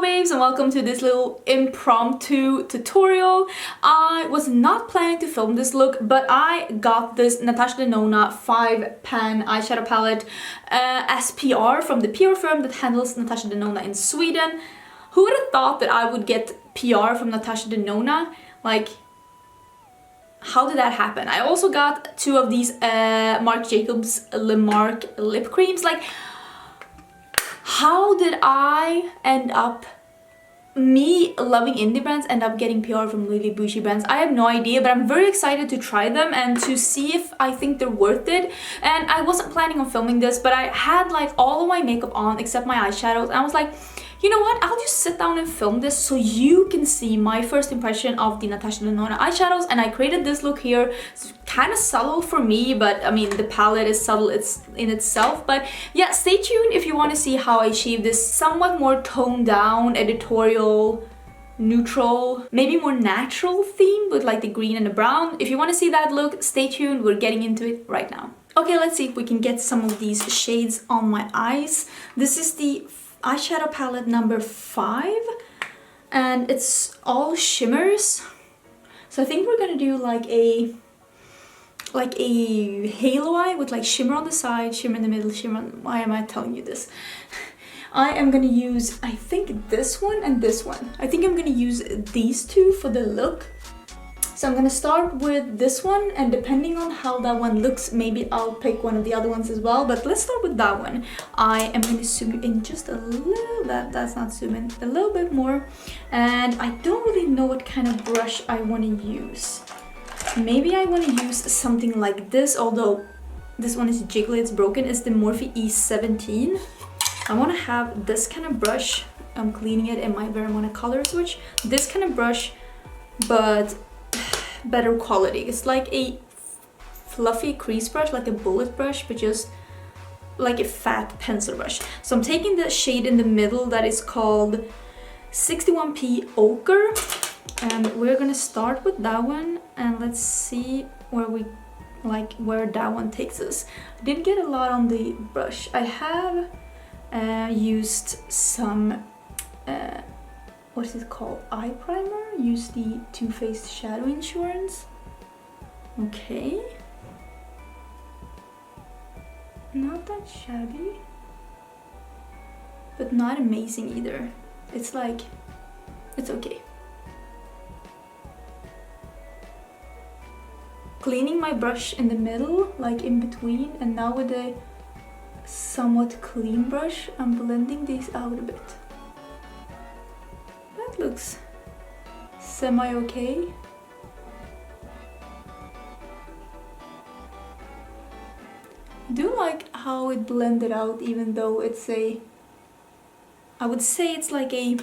Hello babes and welcome to this little impromptu tutorial. I was not planning to film this look, but I got this Natasha Denona 5-pan eyeshadow palette as PR from the PR firm that handles Natasha Denona in Sweden. Who would have thought that I would get PR from Natasha Denona? Like, how did that happen? I also got two of these Marc Jacobs Le Marc lip creams. Like, how did I end up, me loving indie brands, end up getting PR from really Boujee brands? I have no idea, but I'm very excited to try them and to see if I think they're worth it. And I wasn't planning on filming this, but I had like all of my makeup on except my eyeshadows, and I was like, you know what, I'll just sit down and film this so you can see my first impression of the Natasha Denona eyeshadows. And I created this look here. It's kind of subtle for me, but I mean the palette is subtle in itself. But yeah, stay tuned if you want to see how I achieve this somewhat more toned down, editorial, neutral, maybe more natural theme with like the green and the brown. If you want to see that look, stay tuned, we're getting into it right now. Okay, let's see if we can get some of these shades on my eyes. This is the eyeshadow palette number 5 and it's all shimmers, so I think we're gonna do like a halo eye with like shimmer on the side, shimmer in the middle, shimmer on... Why am I telling you this? I am gonna use, I think, this one and this one. I think I'm gonna use these two for the look. So I'm gonna start with this one, and depending on how that one looks, maybe I'll pick one of the other ones as well. But let's start with that one. I am gonna zoom in just a little bit. That's not zoom in, a little bit more. And I don't really know what kind of brush I want to use. Maybe I want to use something like this, although this one is jiggly, it's broken. It's the Morphe E17. I want to have this kind of brush. I'm cleaning it in my Veramona color switch. This kind of brush, but better quality. It's like a fluffy crease brush, like a bullet brush, but just like a fat pencil brush. So I'm taking the shade in the middle that is called 61P Ochre, and we're gonna start with that one, and let's see where that one takes us. I didn't get a lot on the brush. I have used some what is it called? Eye primer. Use the Too Faced Shadow Insurance. Okay. Not that shabby, but not amazing either. It's like, it's okay. Cleaning my brush in the middle, like in between, and now with a somewhat clean brush, I'm blending these out a bit. That looks semi-okay. I do like how it blended out, even though it's a... I would say it's like a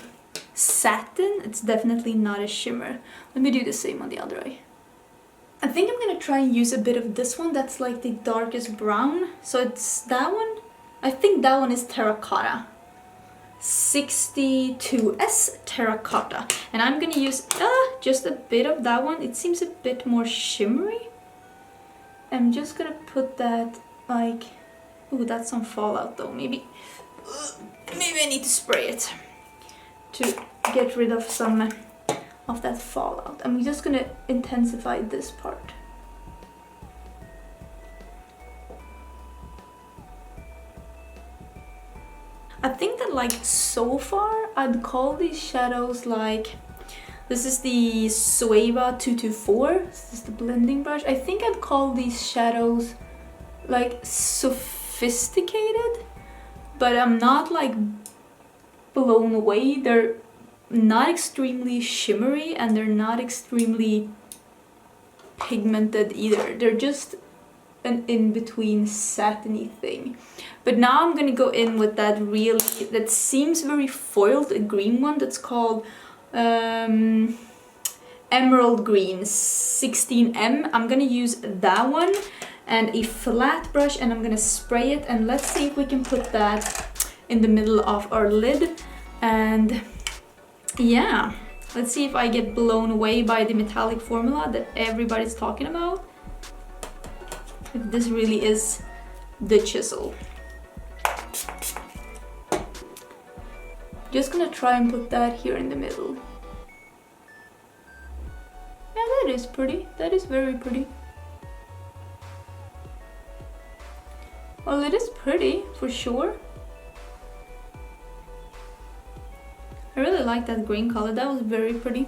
satin. It's definitely not a shimmer. Let me do the same on the other eye. I think I'm gonna try and use a bit of this one that's like the darkest brown. So it's that one. I think that one is Terracotta. 62S Terracotta, and I'm gonna use just a bit of that one. It seems a bit more shimmery. I'm just gonna put that like, oh, that's some fallout though. Maybe I need to spray it to get rid of some of that fallout. I'm just gonna intensify this part. I think that like so far I'd call these shadows like, this is the Sueva 224, this is the blending brush. I think I'd call these shadows like sophisticated, but I'm not like blown away. They're not extremely shimmery and they're not extremely pigmented either. They're just an in-between satiny thing. But now I'm gonna go in with that really, that seems very foiled, a green one that's called Emerald Green 16M. I'm gonna use that one and a flat brush, and I'm gonna spray it, and let's see if we can put that in the middle of our lid. And yeah, let's see if I get blown away by the metallic formula that everybody's talking about. If this really is the chisel. Just gonna try and put that here in the middle. Yeah, that is pretty. That is very pretty. Well, it is pretty, for sure. I really like that green color. That was very pretty.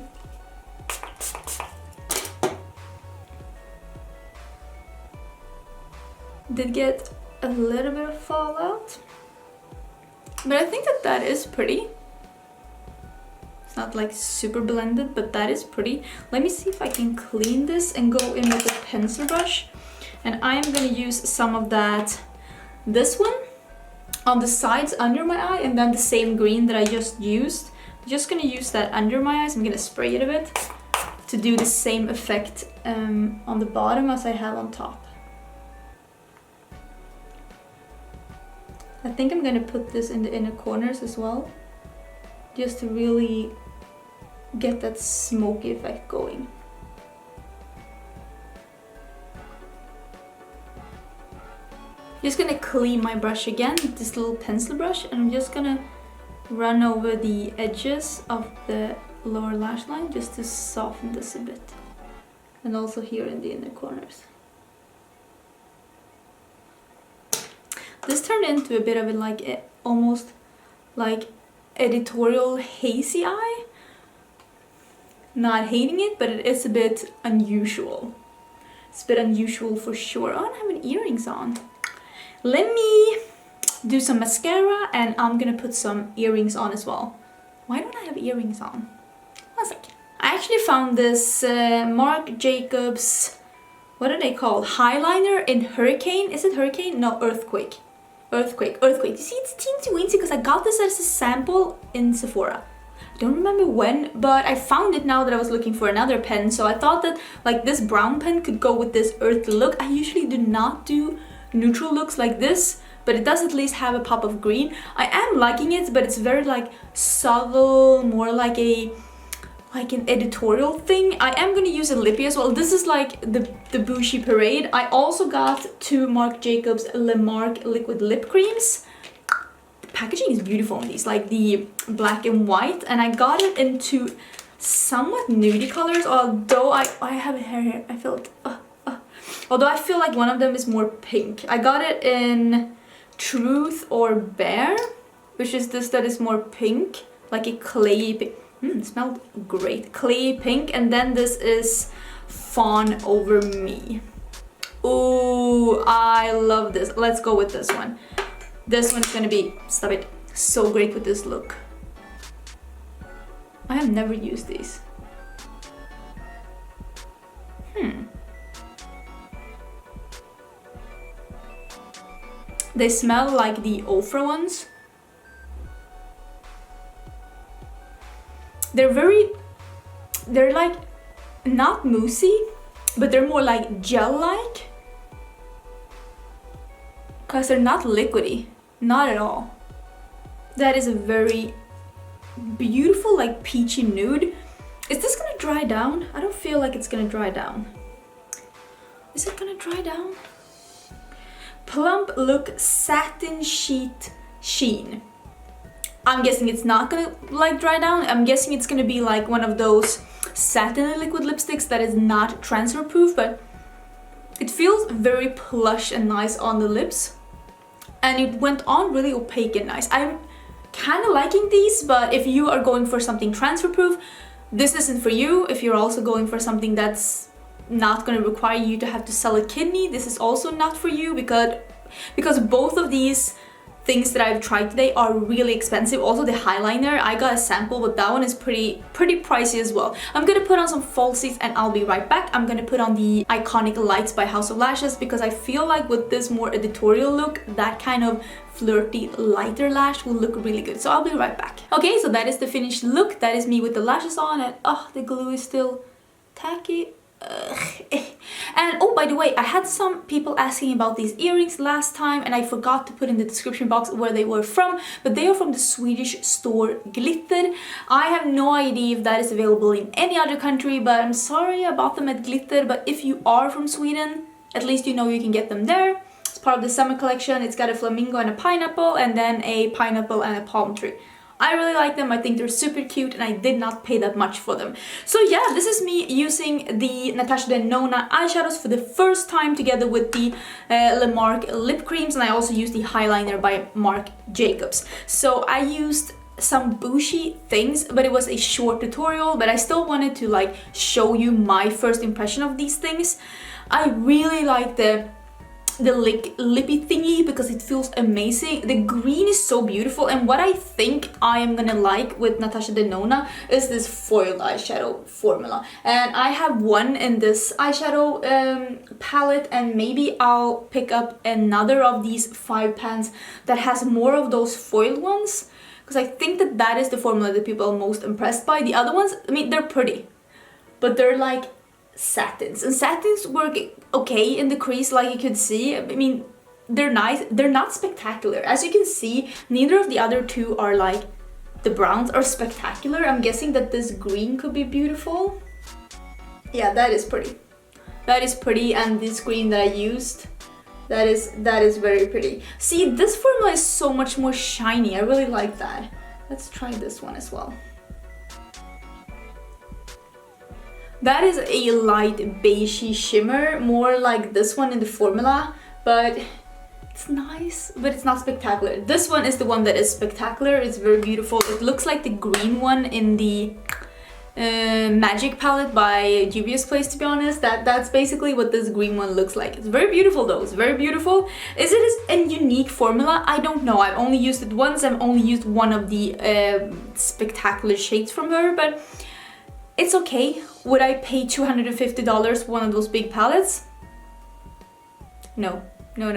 Did get a little bit of fallout, but I think that that is pretty. It's not like super blended, but that is pretty. Let me see if I can clean this and go in with a pencil brush. And I'm gonna use some of that, this one, on the sides under my eye, and then the same green that I just used. I'm just gonna use that under my eyes. I'm gonna spray it a bit to do the same effect on the bottom as I have on top. I think I'm gonna put this in the inner corners as well, just to really get that smoky effect going. Just gonna clean my brush again with this little pencil brush, and I'm just gonna run over the edges of the lower lash line just to soften this a bit, and also here in the inner corners. This turned into a bit of a almost like editorial hazy eye. Not hating it, but it is a bit unusual. It's a bit unusual for sure. Oh, I don't have any earrings on. Let me do some mascara, and I'm gonna put some earrings on as well. Why don't I have earrings on? One second. I actually found this Marc Jacobs, what are they called? Highliner in Hurricane. Is it Hurricane? No, Earthquake. Earthquake. You see, it's teensy weensy because I got this as a sample in Sephora. I don't remember when, but I found it now that I was looking for another pen. So I thought that like this brown pen could go with this earthy look. I usually do not do neutral looks like this, but it does at least have a pop of green. I am liking it, but it's very like subtle, more like an editorial thing. I am gonna use a lippy as well. This is like the Boujee Parade. I also got two Marc Jacobs Le Marc liquid lip creams. The packaging is beautiful on these, like the black and white, and I got it into somewhat nudie colors, although I have a hair here. I feel it. Although I feel like one of them is more pink. I got it in Truth or Bear, which is this that is more pink, like a clayey pink. It smelled great. Clay pink, and then this is Fawn Over Me. Ooh, I love this. Let's go with this one. This one's gonna be, stop it, so great with this look. I have never used these. They smell like the Ofra ones. They're like not moussey, but they're more like gel-like, because they're not liquidy, not at all. That is a very beautiful like peachy nude. Is this gonna dry down? I don't feel like it's gonna dry down. Is it gonna dry down? Plump Look Satin Sheet Sheen. I'm guessing it's not gonna like dry down. I'm guessing it's gonna be like one of those satin liquid lipsticks that is not transfer proof, but it feels very plush and nice on the lips, and it went on really opaque and nice. I'm kind of liking these, but if you are going for something transfer proof, this isn't for you. If you're also going for something that's not going to require you to have to sell a kidney, this is also not for you, because both of these things that I've tried today are really expensive. Also the Highliner, I got a sample, but that one is pretty pricey as well. I'm gonna put on some falsies and I'll be right back. I'm gonna put on the iconic Lights by House of Lashes, because I feel like with this more editorial look, that kind of flirty lighter lash will look really good. So I'll be right back. Okay, so that is the finished look. That is me with the lashes on, and the glue is still tacky. And oh, by the way, I had some people asking about these earrings last time, and I forgot to put in the description box where they were from, but they are from the Swedish store Glitter. I have no idea if that is available in any other country, but I'm sorry I bought them at Glitter. But if you are from Sweden, at least you know you can get them there. It's part of the summer collection. It's got a flamingo and a pineapple, and then a pineapple and a palm tree. I really like them. I think they're super cute and I did not pay that much for them. So yeah, this is me using the Natasha Denona eyeshadows for the first time together with the Marc lip creams, and I also used the Highliner by Marc Jacobs. So I used some Boujee things, but it was a short tutorial, but I still wanted to like show you my first impression of these things. I really like the lippy thingy because it feels amazing. The green is so beautiful, and what I think I am gonna like with Natasha Denona is this foiled eyeshadow formula, and I have one in this eyeshadow palette, and maybe I'll pick up another of these 5 pans that has more of those foiled ones, because I think that that is the formula that people are most impressed by. The other ones, I mean, they're pretty, but they're like satins, and satins work okay in the crease, like you could see. I mean, they're nice, they're not spectacular. As you can see, neither of the other two are like, the browns are spectacular. I'm guessing that this green could be beautiful. Yeah, that is pretty. That is pretty, and this green that I used, that is very pretty. See, this formula is so much more shiny. I really like that. Let's try this one as well. That is a light beigey shimmer, more like this one in the formula, but it's nice, but it's not spectacular. This one is the one that is spectacular. It's very beautiful. It looks like the green one in the Magic palette by Juvia's Place, to be honest. That's basically what this green one looks like. It's very beautiful though, it's very beautiful. Is it a unique formula? I don't know. I've only used it once. I've only used one of the spectacular shades from her, but it's okay. Would I pay $250 for one of those big palettes? No. No,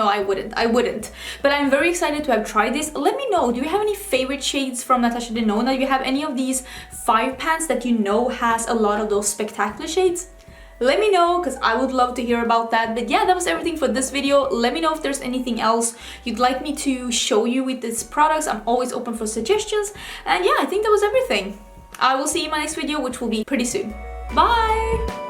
I wouldn't. But I'm very excited to have tried this. Let me know, do you have any favorite shades from Natasha Denona? Do you have any of these 5 pans that you know has a lot of those spectacular shades? Let me know, because I would love to hear about that. But yeah, that was everything for this video. Let me know if there's anything else you'd like me to show you with these products. I'm always open for suggestions. And yeah, I think that was everything. I will see you in my next video, which will be pretty soon. Bye!